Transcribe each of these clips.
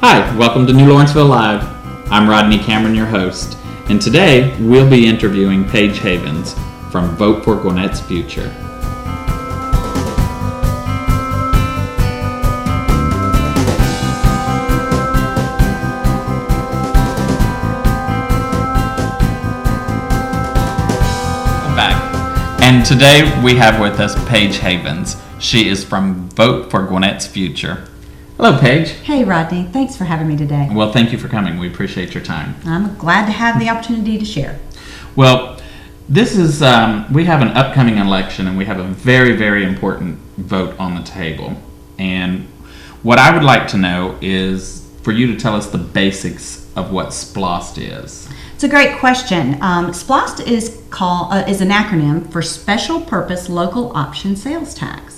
Hi, welcome to New Lawrenceville Live. I'm Rodney Camren, your host, and today we'll be interviewing Paige Havens from Vote for Gwinnett's Future. And today we have with us Paige Havens. She is from Vote for Gwinnett's Future. Hello, Paige. Hey, Rodney. Thanks for having me today. Well, thank you for coming. We appreciate your time. I'm glad to have the opportunity to share. Well, this is, we have an upcoming election and we have a very, very important vote on the table. And what I would like to know is for you to tell us the basics of what SPLOST is. It's a great question. SPLOST is an acronym for Special Purpose Local Option Sales Tax.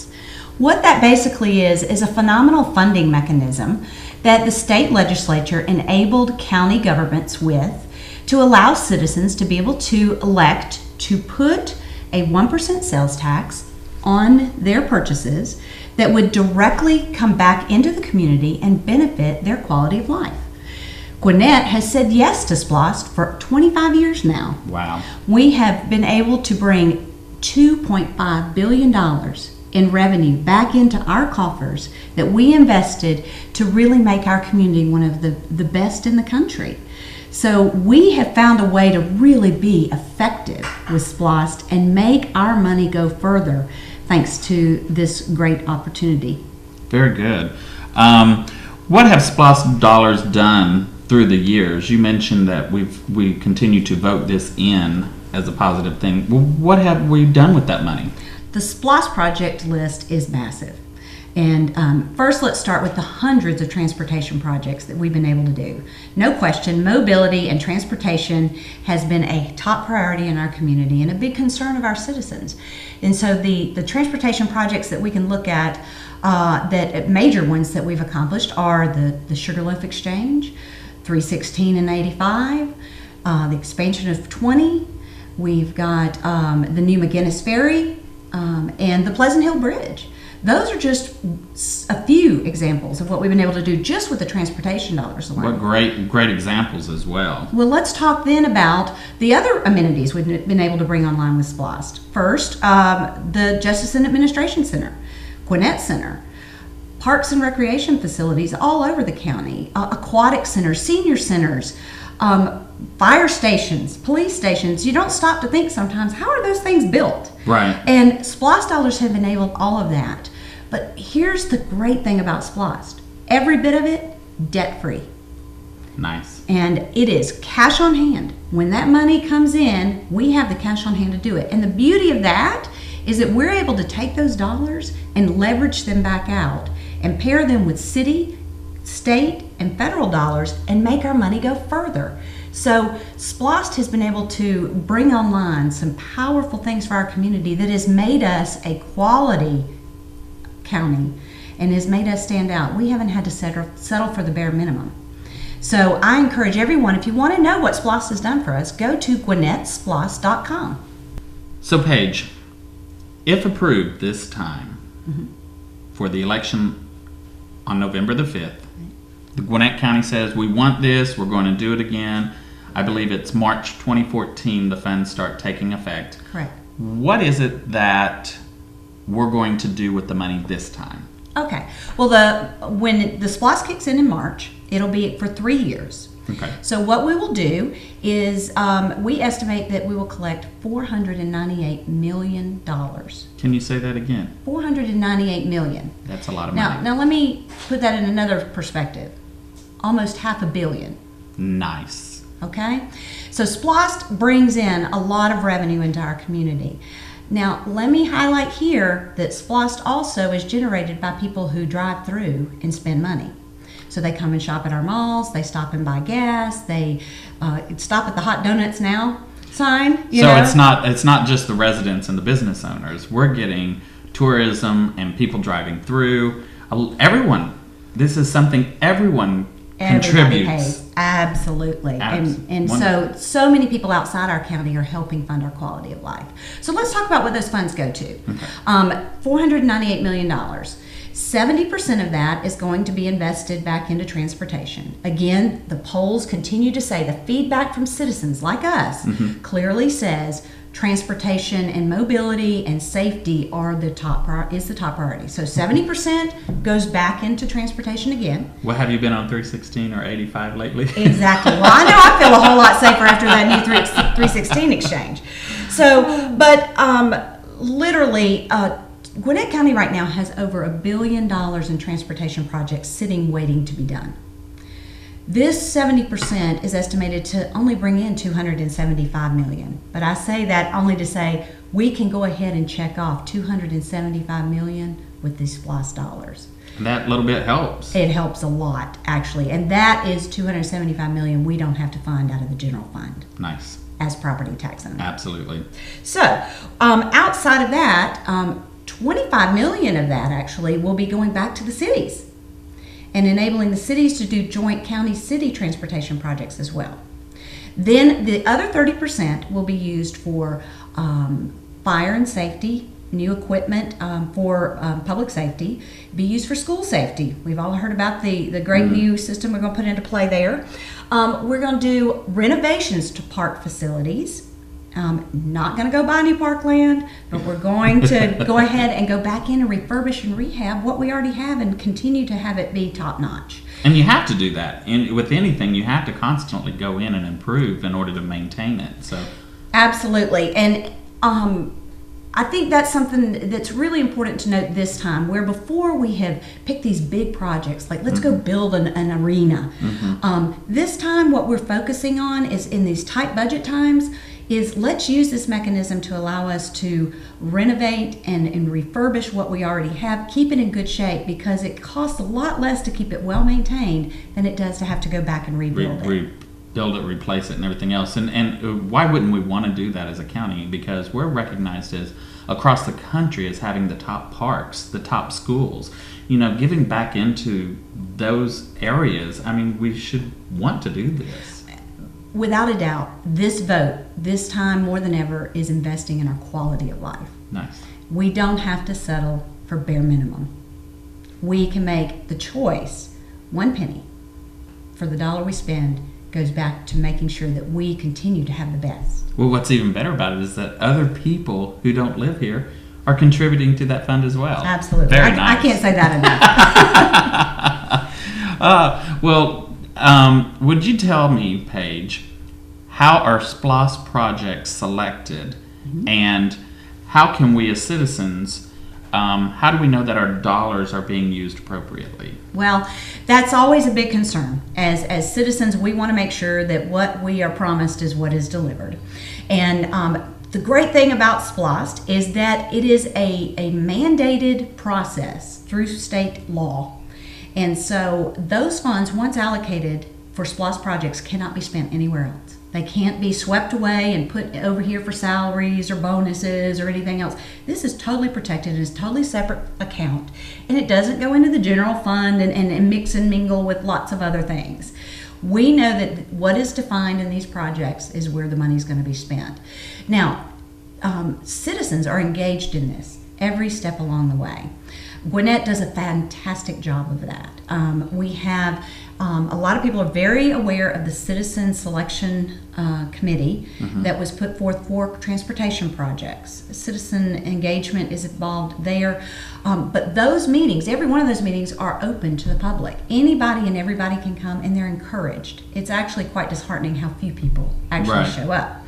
What that basically is a phenomenal funding mechanism that the state legislature enabled county governments with to allow citizens to be able to elect to put a 1% sales tax on their purchases that would directly come back into the community and benefit their quality of life. Gwinnett has said yes to SPLOST for 25 years now. Wow. We have been able to bring $2.5 billion in revenue back into our coffers that we invested to really make our community one of the best in the country. So we have found a way to really be effective with SPLOST and make our money go further thanks to this great opportunity. Very good. What have SPLOST dollars done through the years? You mentioned that we continue to vote this in as a positive thing. Well, what have we done with that money? The SPLOST project list is massive. And first, let's start with the hundreds of transportation projects that we've been able to do. No question, mobility and transportation has been a top priority in our community and a big concern of our citizens. And so the transportation projects that we can look at, that major ones that we've accomplished are the Sugarloaf Exchange, 316 and 85, the expansion of 20. We've got the new McGinnis Ferry and the Pleasant Hill Bridge. Those are just a few examples of what we've been able to do just with the transportation dollars alone. What great examples as well. Well, let's talk then about the other amenities we've been able to bring online with SPLOST. First, the Justice and Administration Center, Gwinnett Center, parks and recreation facilities all over the county, aquatic centers, senior centers, fire stations, police stations. You don't stop to think sometimes, how are those things built? Right. And SPLOST dollars have enabled all of that. But here's the great thing about SPLOST. Every bit of it, debt-free. Nice. And it is cash on hand. When that money comes in, we have the cash on hand to do it. And the beauty of that is that we're able to take those dollars and leverage them back out and pair them with city, state, and federal dollars and make our money go further. So SPLOST has been able to bring online some powerful things for our community that has made us a quality county and has made us stand out. We haven't had to settle for the bare minimum. So I encourage everyone, if you want to know what SPLOST has done for us, go to GwinnettSPLOST.com. So Paige, if approved this time for the election on November the 5th, the Gwinnett County says, we want this, we're going to do it again. I believe it's March 2014 the funds start taking effect. Correct. What is it that we're going to do with the money this time? Okay. Well, when the SPLOST kicks in March, it'll be for 3 years. Okay. So what we will do is we estimate that we will collect $498 million. Can you say that again? $498 million. That's a lot of money. Now let me put that in another perspective. Almost $500 million. Nice. Okay? So SPLOST brings in a lot of revenue into our community. Now, let me highlight here that SPLOST also is generated by people who drive through and spend money. So they come and shop at our malls, they stop and buy gas, they stop at the Hot Donuts Now sign. It's not just the residents and the business owners. We're getting tourism and people driving through. Everyone. This is something everyone contributes. Pays. Absolutely. And so many people outside our county are helping fund our quality of life. So let's talk about what those funds go to. Okay. $498 million. 70% of that is going to be invested back into transportation. Again, the polls continue to say, the feedback from citizens like us clearly says transportation and mobility and safety are the top priority. So 70% goes back into transportation again. Well, have you been on 316 or 85 lately? Exactly. Well, I know I feel a whole lot safer after that new 316 exchange. So, but literally, Gwinnett County right now has over $1 billion in transportation projects sitting waiting to be done. This 70% is estimated to only bring in $275 million. But I say that only to say we can go ahead and check off $275 million with these SPLOST dollars. That little bit helps. It helps a lot, actually. And that is $275 million we don't have to fund out of the general fund. Nice. As property tax only. Absolutely. So, outside of that, $25 million of that actually will be going back to the cities and enabling the cities to do joint county-city transportation projects as well. Then the other 30% will be used for fire and safety, new equipment for public safety, be used for school safety. We've all heard about the great new system we're going to put into play there. We're going to do renovations to park facilities. Not going to go buy new parkland, but we're going to go ahead and go back in and refurbish and rehab what we already have and continue to have it be top notch. And you have to do that. With anything, you have to constantly go in and improve in order to maintain it. So, absolutely. And I think that's something that's really important to note this time, where before we have picked these big projects, like let's go build an arena. This time what we're focusing on is, in these tight budget times, is let's use this mechanism to allow us to renovate and refurbish what we already have, keep it in good shape, because it costs a lot less to keep it well maintained than it does to have to go back and rebuild it. Rebuild it, replace it, and everything else. And why wouldn't we want to do that as a county? Because we're recognized as, across the country, as having the top parks, the top schools. You know, giving back into those areas, I mean, we should want to do this. Without a doubt, this vote, this time more than ever, is investing in our quality of life. Nice. We don't have to settle for bare minimum. We can make the choice. 1 penny for the dollar we spend goes back to making sure that we continue to have the best. Well, what's even better about it is that other people who don't live here are contributing to that fund as well. Absolutely. Very nice. I can't say that enough. Would you tell me, Paige, how are SPLOST projects selected, and how can we as citizens, how do we know that our dollars are being used appropriately? Well, that's always a big concern. As citizens, we want to make sure that what we are promised is what is delivered. And the great thing about SPLOST is that it is a mandated process through state law. And so those funds, once allocated for SPLOST projects, cannot be spent anywhere else. They can't be swept away and put over here for salaries or bonuses or anything else. This is totally protected. It is a totally separate account. And it doesn't go into the general fund and mix and mingle with lots of other things. We know that what is defined in these projects is where the money is going to be spent. Now, citizens are engaged in this every step along the way. Gwinnett does a fantastic job of that. We have a lot of people are very aware of the Citizen Selection Committee that was put forth for transportation projects. Citizen engagement is involved there. But those meetings, every one of those meetings, are open to the public. Anybody and everybody can come, and they're encouraged. It's actually quite disheartening how few people actually show up.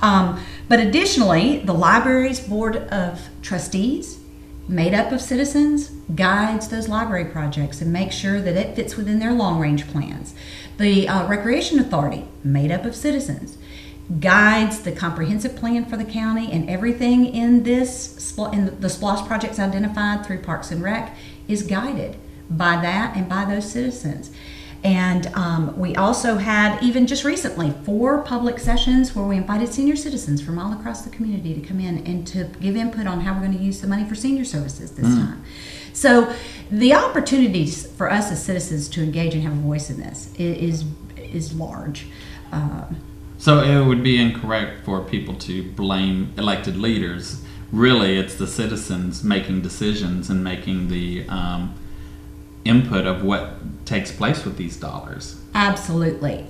But additionally, the library's board of trustees, made up of citizens, guides those library projects and makes sure that it fits within their long-range plans. The Recreation Authority, made up of citizens, guides the comprehensive plan for the county, and everything in the SPLOST projects identified through Parks and Rec is guided by that and by those citizens. And we also had, even just recently, 4 public sessions where we invited senior citizens from all across the community to come in and to give input on how we're going to use the money for senior services this time. So the opportunities for us as citizens to engage and have a voice in this is large. So it would be incorrect for people to blame elected leaders really it's the citizens making decisions and making the input of what takes place with these dollars. Absolutely.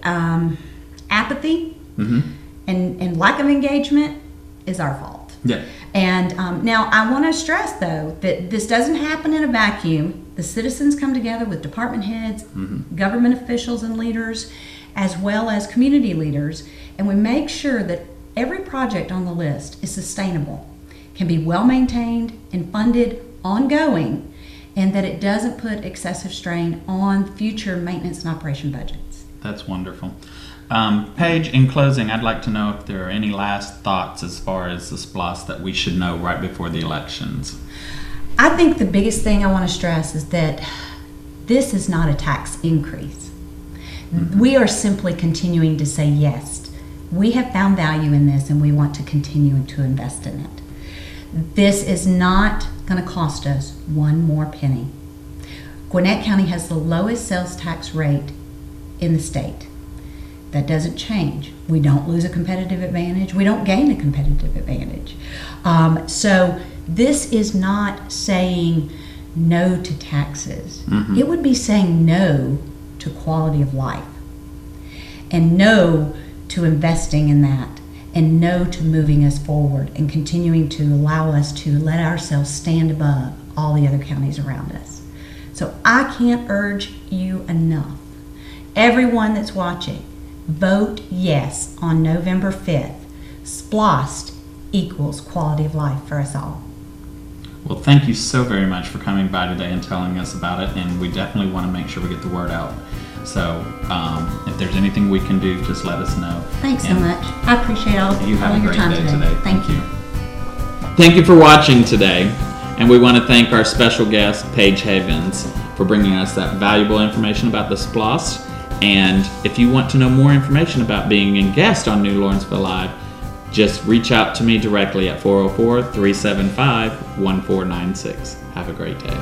Apathy Mm-hmm. and lack of engagement is our fault. Yeah. And now I want to stress, though, that this doesn't happen in a vacuum. The citizens come together with department heads, government officials and leaders, as well as community leaders, and we make sure that every project on the list is sustainable, can be well maintained and funded ongoing, and that it doesn't put excessive strain on future maintenance and operation budgets. That's wonderful. Paige, in closing, I'd like to know if there are any last thoughts as far as the SPLOST that we should know right before the elections. I think the biggest thing I want to stress is that this is not a tax increase. We are simply continuing to say yes. We have found value in this and we want to continue to invest in it. This is not going to cost us one more penny. Gwinnett County has the lowest sales tax rate in the state. That doesn't change. We don't lose a competitive advantage. We don't gain a competitive advantage. So this is not saying no to taxes. It would be saying no to quality of life, and no to investing in that, and no to moving us forward and continuing to allow us to let ourselves stand above all the other counties around us. So I can't urge you enough. Everyone that's watching, vote yes on November 5th. SPLOST equals quality of life for us all. Well, thank you so very much for coming by today and telling us about it, and we definitely want to make sure we get the word out. So if there's anything we can do, just let us know. Thanks so much. I appreciate all You have a your great time day today. Thank you. Thank you for watching today, and we want to thank our special guest, Paige Havens, for bringing us that valuable information about the SPLOST. And if you want to know more information about being a guest on New Lawrenceville Live, just reach out to me directly at 404-375-1496. Have a great day.